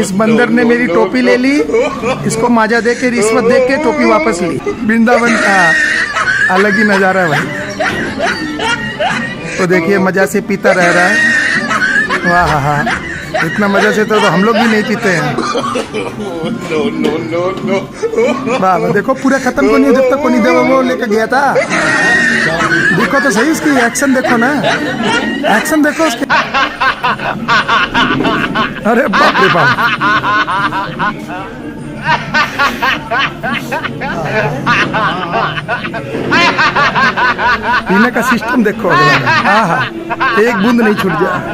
इस बंदर ने मेरी टोपी ले ली, इसको माजा दे के रिश्वत दे के टोपी वापस ली। वृंदावन का अलग ही नज़ारा है भाई। तो देखिए मजा से पीता रह रहा है। वाह हाँ, इतना मजा से तो हम लोग भी नहीं पीते हैं। वाह देखो पूरा खत्म को नहीं, जब तक को नहीं दे वो लेकर गया था। देखो तो सही इसकी एक्शन देखो ना, एक्शन देखो उसके। अरे बाप रे बाप, पीने का सिस्टम देखो। हाँ हाँ, एक बूंद नहीं छूट गया।